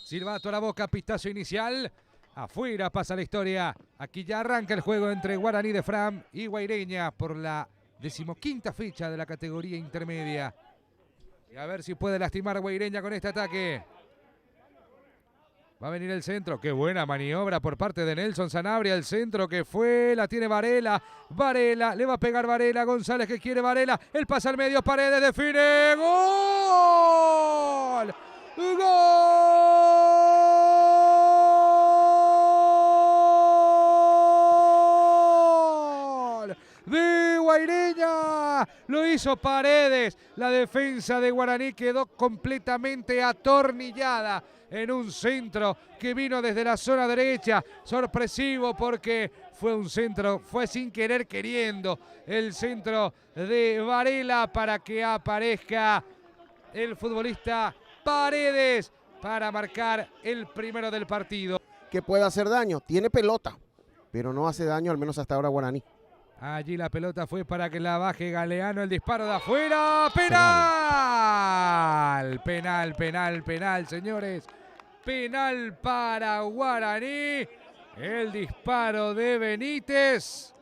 Silbato a la boca, pistazo inicial. Afuera pasa la historia. Aquí ya arranca el juego entre Guaraní de Fram y Guaireña por la 15ª fecha de la categoría intermedia. Y a ver si puede lastimar a Guaireña con este ataque. Va a venir el centro. Qué buena maniobra por parte de Nelson Sanabria. El centro que fue, la tiene Varela. Varela, le va a pegar Varela. González que quiere Varela. El pase al medio, Paredes define. ¡Gol! ¡Gol! De Guaireña. Lo hizo Paredes. La defensa de Guaraní quedó completamente atornillada en un centro que vino desde la zona derecha. Sorpresivo porque fue un centro, fue sin querer queriendo el centro de Varela para que aparezca el futbolista Paredes para marcar el primero del partido. Que puede hacer daño, tiene pelota, pero no hace daño, al menos hasta ahora Guaraní. Allí la pelota fue para que la baje Galeano, el disparo de afuera, penal, penal, penal, penal, señores, penal para Guaraní, el disparo de Benítez,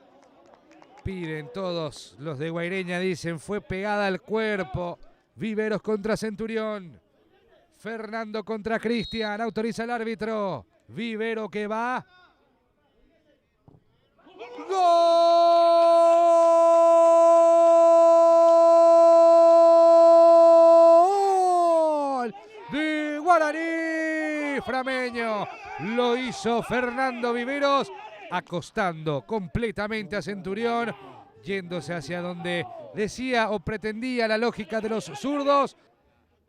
piden todos los de Guaireña, dicen, fue pegada al cuerpo. Viveros contra Centurión, Fernando contra Cristian, autoriza el árbitro, Vivero que va. ¡Gol! De Guaraní frameño. Lo hizo Fernando Viveros, acostando completamente a Centurión, yéndose hacia donde decía o pretendía la lógica de los zurdos.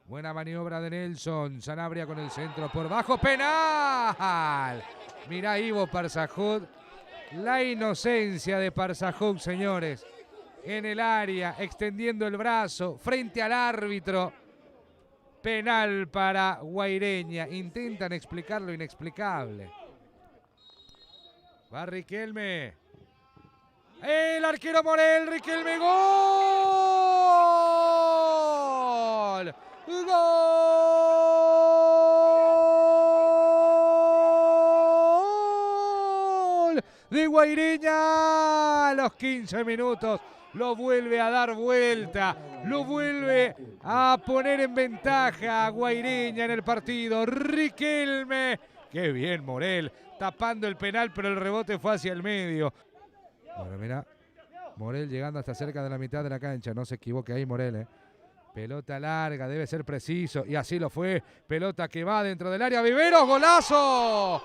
Buena maniobra de Nelson. Sanabria con el centro por bajo. ¡Penal! Mirá Ivo Parsajud. La inocencia de Parsajud, señores. En el área, extendiendo el brazo, frente al árbitro. Penal para Guaireña. Intentan explicar lo inexplicable. Va Riquelme. El arquero Morel. Riquelme. ¡Gol! ¡Gol! De Guaireña a los 15 minutos. Lo vuelve a dar vuelta. Lo vuelve a poner en ventaja a Guaireña en el partido. Riquelme. Qué bien Morel. Tapando el penal, pero el rebote fue hacia el medio. Bueno, mira. Morel llegando hasta cerca de la mitad de la cancha. No se equivoque ahí Morel, Pelota larga, debe ser preciso. Y así lo fue. Pelota que va dentro del área. Viveros, golazo.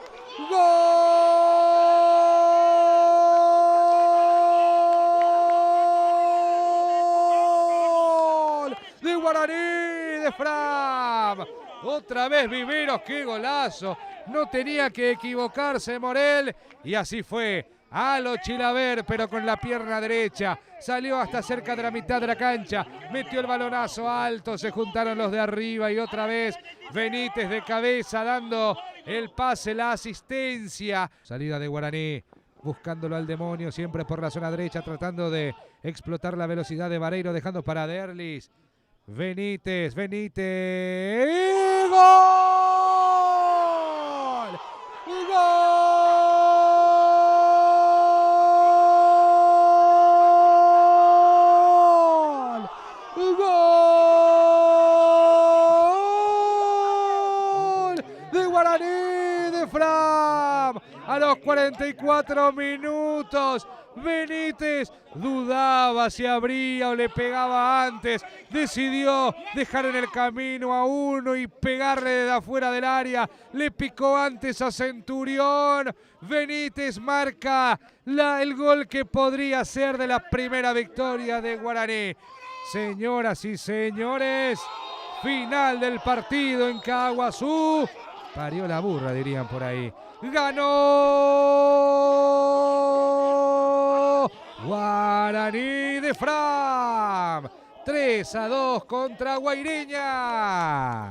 ¡Gol! De Guaraní de Fram. Otra vez Viveros, qué golazo. No tenía que equivocarse Morel. Y así fue. A lo Chilaver, pero con la pierna derecha. Salió hasta cerca de la mitad de la cancha. Metió el balonazo alto. Se juntaron los de arriba y otra vez Benítez de cabeza dando el pase, la asistencia. Salida de Guaraní. Buscándolo al demonio siempre por la zona derecha. Tratando de explotar la velocidad de Vareiro. Dejando para Derlis. Benítez. ¡Gol! ¡Gol! Guaraní de Fram a los 44 minutos. Benítez dudaba si abría o le pegaba antes. Decidió dejar en el camino a uno y pegarle desde afuera del área. Le picó antes a Centurión. Benítez marca el gol que podría ser de la primera victoria de Guaraní. Señoras y señores, final del partido en Caaguazú. Parió la burra, dirían por ahí. ¡Ganó! Guaraní de Fram. 3-2 contra Guaireña.